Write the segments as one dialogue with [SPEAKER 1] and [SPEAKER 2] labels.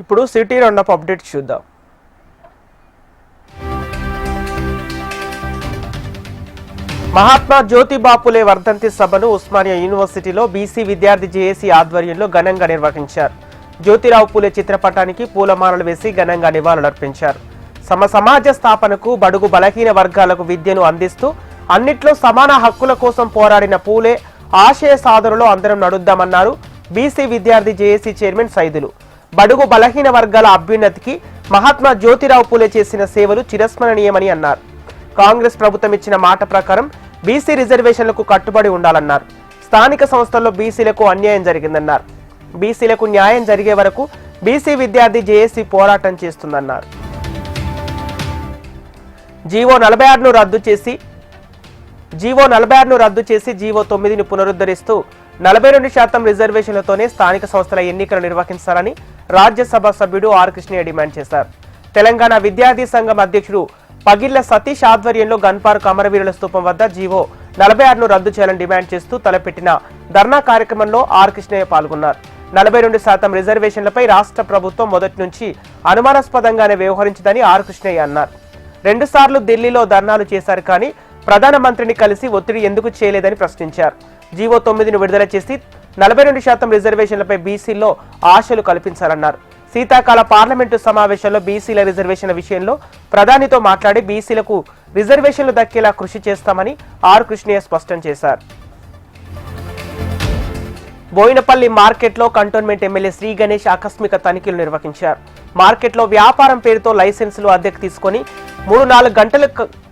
[SPEAKER 1] ఇప్పుడు city round up update చూద్దాం. మహాత్మా జ్యోతిబా ఫులే వర్ధంతి సభను ఉస్మానియా యూనివర్సిటీలో బీసీ విద్యార్థి జేఏసీ ఆధ్వర్యంలో ఘనంగా నిర్వహించారు. జ్యోతిరావు ఫులే చిత్రపటానికి పూలమాలలు వేసి ఘనంగా నివాళులర్పించారు. సమాజ స్థాపనకు బడుగు బలహీన వర్గాలకు విద్యను అందిస్తూ అన్నిట్లో సమాన హక్కుల కోసం పోరాడిన పూలే ఆశయ సాధనలో అందరం నడుద్దామన్నారు బీసీ విద్యార్థి జేఏసీ చైర్మన్ సైదులు. బడుగు బలహీన వర్గాల అభ్యున్నతికి మహాత్మా జ్యోతిరావు ఫులే చేసిన సేవలు చిరస్మరణీయమని అన్నారు. కాంగ్రెస్ ప్రభుత్వం ఇచ్చిన మాట ప్రకారం బీసీ రిజర్వేషన్లకు కట్టుబడి ఉండాలన్నారు. స్థానిక సంస్థల్లో బీసీలకు అన్యాయం జరిగిందన్నారు. బీసీలకు న్యాయం జరిగే వరకు బీసీ విద్యార్థి జేఏసీ పోరాటం చేస్తుందన్నారు. జీవో 46ను రద్దు చేసి జీవో 9ని పునరుద్ధరిస్తూ 42% రిజర్వేషన్లతోనే స్థానిక సంస్థల ఎన్నికలు నిర్వహించాలని రాజ్యసభ సభ్యుడు ఆర్ కృష్ణయ్య డిమాండ్ చేశారు. తెలంగాణ విద్యార్థి సంఘం అధ్యక్షుడు పగిళ్ల సతీష్ ఆధ్వర్యంలో గన్పార్క్ అమరవీరుల స్తూపం వద్ద జీవో 46ను రద్దు చేయాలని డిమాండ్ చేస్తూ తలపెట్టిన ధర్నా కార్యక్రమంలో ఆర్ కృష్ణయ్య పాల్గొన్నారు. 42% రిజర్వేషన్లపై రాష్ట్ర ప్రభుత్వం మొదటి నుంచి అనుమానాస్పదంగానే వ్యవహరించిందని ఆర్ కృష్ణయ్య అన్నారు. 2 సార్లు ఢిల్లీలో ధర్నాలు చేశారు కానీ ప్రధానమంత్రిని కలిసి ఒత్తిడి ఎందుకు చేయలేదని ప్రశ్నించారు. జీవో 9ను విడుదల చేసి 42% రిజర్వేషన్లపై బీసీల్లో ఆశలు కల్పించాలన్నారు. శీతాకాల పార్లమెంటు సమావేశంలో బీసీల రిజర్వేషన్ల విషయంలో ప్రధానితో మాట్లాడి బీసీలకు రిజర్వేషన్లు దక్కేలా కృషి చేస్తామని ఆర్ కృష్ణయ్య స్పష్టం చేశారు. బోయినపల్లి మార్కెట్లో కంటోన్మెంట్ ఎమ్మెల్యే శ్రీ గణేష్ ఆకస్మిక తనిఖీలు నిర్వహించారు. మార్కెట్లో వ్యాపారం పేరుతో లైసెన్సులు అద్దెకు తీసుకొని 3-4 గంటలు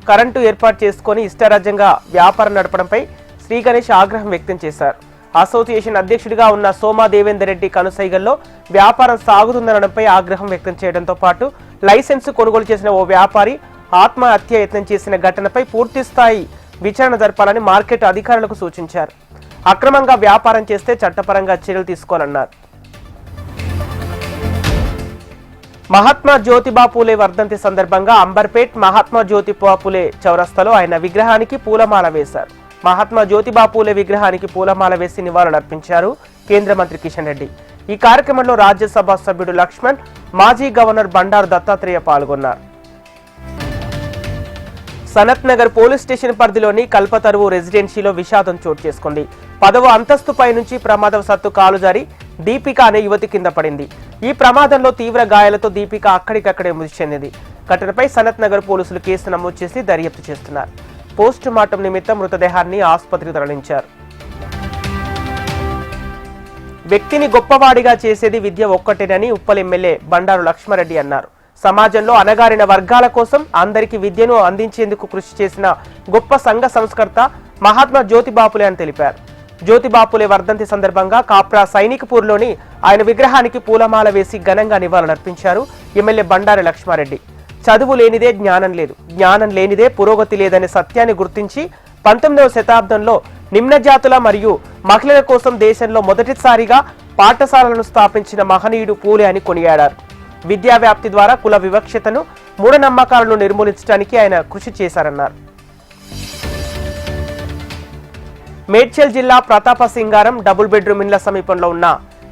[SPEAKER 1] కరెంటు ఏర్పాటు చేసుకుని ఇష్టారాజ్యంగా వ్యాపారం నడపడంపై శ్రీ గణేష్ ఆగ్రహం వ్యక్తం చేశారు. అసోసియేషన్ అధ్యక్షుడిగా ఉన్న సోమా దేవేందర్ రెడ్డి కనుసైగల్లో వ్యాపారం సాగుతుందనడంపై ఆగ్రహం వ్యక్తం చేయడంతో పాటు లైసెన్సు కొనుగోలు చేసిన ఓ వ్యాపారి ఆత్మహత్య యత్నం చేసిన ఘటనపై పూర్తిస్థాయి విచారణ జరపాలని మార్కెట్ అధికారులకు సూచించారు. అక్రమంగా వ్యాపారం చేస్తే చట్టపరంగా చర్యలు తీసుకోవాలన్నారు. మహాత్మా జ్యోతిబా ఫులే వర్ధంతి సందర్భంగా అంబర్పేట్ మహాత్మా జ్యోతిబా ఫులే చౌరస్తాలో ఆయన విగ్రహానికి పూలమాల వేశారు. మహాత్మా జ్యోతిబా ఫులే విగ్రహానికి పూలమాల వేసి నివాళులర్పించారు కేంద్ర మంత్రి కిషన్ రెడ్డి. ఈ కార్యక్రమంలో రాజ్యసభ సభ్యుడు లక్ష్మణ్, మాజీ గవర్నర్ బండారు దత్తాత్రేయ పాల్గొన్నారు. సనత్ నగర్ పోలీస్ స్టేషన్ పరిధిలోని కల్పతరువు రెసిడెన్సీలో విషాదం చోటు చేసుకుంది. 10వ అంతస్తుపై నుంచి ప్రమాదవశాత్తు కాలు జారి దీపిక అనే యువతి కింద పడింది. ఈ ప్రమాదంలో తీవ్ర గాయాలతో దీపిక అక్కడికక్కడే మృతి చెందింది. ఘటనపై సనత్ నగర్ పోలీసులు కేసు నమోదు చేసి దర్యాప్తు చేస్తున్నారు. పోస్ట్ మార్టం నిమిత్తం మృతదేహాన్ని ఆసుపత్రికి తరలించారు. వ్యక్తిని గొప్పవాడిగా చేసేది విద్య ఒక్కటేనని ఉప్పల్ ఎమ్మెల్యే బండారు లక్ష్మారెడ్డి అన్నారు. సమాజంలో అణగారిన వర్గాల కోసం అందరికీ విద్యను అందించేందుకు కృషి చేసిన గొప్ప సంఘ సంస్కర్త మహాత్మా జ్యోతిబా ఫులే అని తెలిపారు. జ్యోతిబా ఫులే వర్ధంతి సందర్భంగా కాప్రా సైనికపూర్లోని ఆయన విగ్రహానికి పూలమాల వేసి ఘనంగా నివాళులర్పించారు ఎమ్మెల్యే బండారు లక్ష్మారెడ్డి. చదువు లేనిదే జ్ఞానం లేదు, జ్ఞానం లేనిదే పురోగతి లేదనే సత్యాన్ని గుర్తించి 19వ శతాబ్దంలో నిమ్న జాతుల మరియు మహిళల కోసం దేశంలో మొదటిసారిగా పాఠశాలలను స్థాపించిన మహనీయుడు ఫులే అని కొనియాడారు. విద్యా వ్యాప్తి ద్వారా కుల వివక్షతను, మూఢనమ్మకాలను నిర్మూలించడానికి ఆయన కృషి చేశారన్నారు. మేడ్చల్ జిల్లా ప్రతాపసింగారం డబుల్ బెడ్రూమ్ ఇండ్ల సమీపంలో ఉన్న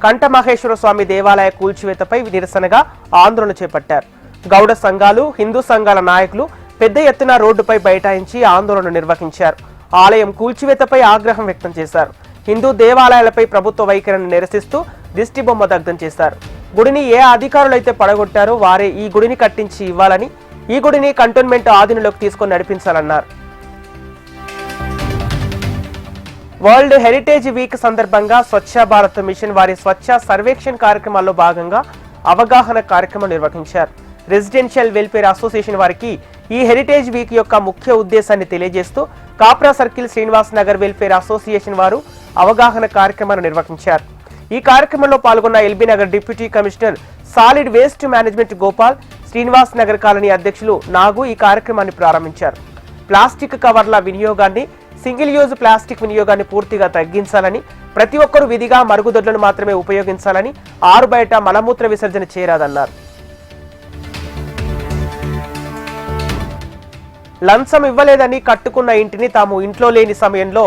[SPEAKER 1] కంఠమహేశ్వర స్వామి దేవాలయ కూల్చివేతపై నిరసనగా ఆందోళన చేపట్టారు. గౌడ సంఘాలు, హిందూ సంఘాల నాయకులు పెద్ద ఎత్తున రోడ్డుపై బైఠాయించి ఆందోళన నిర్వహించారు. ఆలయం కూల్చివేతపై ఆగ్రహం వ్యక్తం చేశారు. హిందూ దేవాలయాలపై ప్రభుత్వ వైఖరిని నిరసిస్తూ దిష్టిబొమ్మ దగ్ధం చేశారు. గుడిని ఏ అధికారులైతే పడగొట్టారో వారే ఈ గుడిని కట్టించి ఇవ్వాలని, ఈ గుడిని కంటోన్మెంట్ ఆధీనంలోకి తీసుకొని నడిపించాలన్నారు. వరల్డ్ హెరిటేజ్ వీక్ సందర్భంగా స్వచ్ఛ భారత్ మిషన్ వారి స్వచ్ఛ సర్వేక్షణ్ కార్యక్రమాల్లో భాగంగా అవగాహన కార్యక్రమం నిర్వహించారు. రెసిడెన్షియల్ వెల్ఫేర్ అసోసియేషన్ వారికి ఈ హెరిటేజ్ వీక్ యొక్క ముఖ్య ఉద్దేశాన్ని తెలియజేస్తూ Kapra circle Srinivas Nagar welfare association వారు అవగాహన కార్యక్రమాన్ని నిర్వహించారు. ఈ కార్యక్రమంలో పాల్గొన్న LB Nagar deputy commissioner solid waste management Gopal, Srinivas Nagar colony అధ్యక్షులు నాగు ఈ కార్యక్రమాన్ని ప్రారంభించారు. ప్లాస్టిక్ కవర్ల వినియోగాన్ని, సింగిల్ యూజ్ ప్లాస్టిక్ వినియోగాన్ని పూర్తిగా తగ్గించాలని, ప్రతి ఒక్కరూ విధిగా మరుగుదొడ్లను మాత్రమే ఉపయోగించాలని, ఆరు బయట మలమూత్ర విసర్జన చేయరాదన్నారు. లంచం ఇవ్వలేదని కట్టుకున్న ఇంటిని తాము ఇంట్లో లేని సమయంలో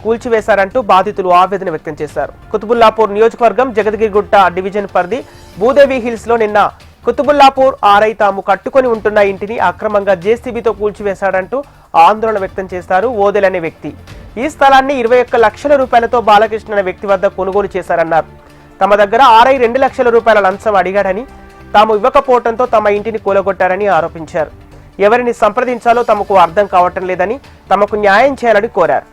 [SPEAKER 1] కూల్చివేశారంటూ బాధితులు ఆవేదన వ్యక్తం చేశారు. కుతుబుల్లాపూర్ నియోజకవర్గం జగద్గిరిగుట్ట డివిజన్ పరిధి భూదేవి హిల్స్ లో నిన్న కుతుబుల్లాపూర్ ఆర్ఐ తాము కట్టుకొని ఉంటున్న ఇంటిని అక్రమంగా జేసీబీతో కూల్చివేశాడంటూ ఆందోళన వ్యక్తం చేశారు ఓదెల్ అనే వ్యక్తి. ఈ స్థలాన్ని 21 లక్షల రూపాయలతో బాలకృష్ణ అనే వ్యక్తి వద్ద కొనుగోలు చేశారన్నారు. తమ దగ్గర ఆర్ఐ 2 లక్షల రూపాయల లంచం అడిగాడని, తాము ఇవ్వకపోవడంతో తమ ఇంటిని కూలగొట్టారని ఆరోపించారు. ఎవరిని సంప్రదించాలో తమకు అర్థం కావటం లేదని, తమకు న్యాయం చేయాలని కోరారు.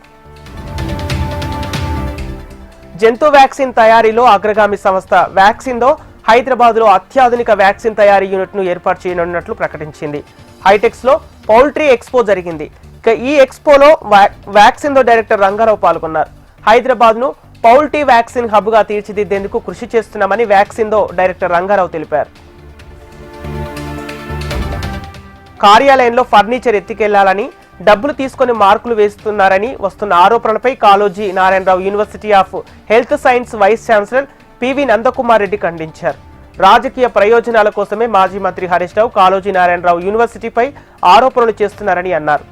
[SPEAKER 1] జంతు వ్యాక్సిన్ తయారీలో అగ్రగామి సంస్థ వ్యాక్సిన్దో హైదరాబాద్ లో అత్యాధునిక వ్యాక్సిన్ తయారీ యూనిట్ ను ఏర్పాటు చేయనున్నట్లు ప్రకటించింది. హైటెక్స్ లో పౌల్ట్రీ ఎక్స్పో జరిగింది. ఇక ఈ ఎక్స్పోలో వ్యాక్సిన్దో డైరెక్టర్ రంగారావు పాల్గొన్నారు. హైదరాబాద్ ను పౌల్ట్రీ వ్యాక్సిన్ హబ్ గా తీర్చిదిద్దేందుకు కృషి చేస్తున్నామని వ్యాక్సిన్దో డైరెక్టర్ రంగారావు తెలిపారు. కార్యాలయంలో ఫర్నిచర్ ఎత్తికెళ్లాలని, డబ్బులు తీసుకుని మార్కులు వేస్తున్నారని వస్తున్న ఆరోపణలపై Kaloji Narayana Rao university of health science vice chancellor PV Nandakumar Reddy ఖండించారు. రాజకీయ ప్రయోజనాల కోసమే మాజీ మంత్రి హరీష్ రావు కాళోజీ నారాయణరావు యూనివర్సిటీపై ఆరోపణలు చేస్తున్నారని అన్నారు.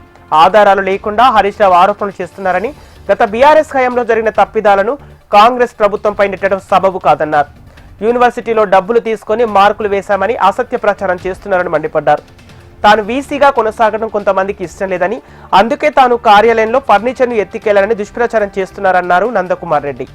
[SPEAKER 1] ఆధారాలు లేకుండా హరీష్ రావు ఆరోపణలు చేస్తున్నారని, గత బీఆర్ఎస్ హయాంలో జరిగిన తప్పిదాలను కాంగ్రెస్ ప్రభుత్వంపై నెట్టడం సబబు కాదన్నారు. యూనివర్సిటీలో డబ్బులు తీసుకుని మార్కులు వేశామని అసత్య ప్రచారం చేస్తున్నారని మండిపడ్డారు. తాను వీసీగా కొనసాగడం కొంతమందికి ఇష్టం లేదని, అందుకే తాను కార్యాలయంలో ఫర్నిచర్ను ఎత్తికెళ్లాలని దుష్ప్రచారం చేస్తున్నారన్నారు నందకుమార్ రెడ్డి.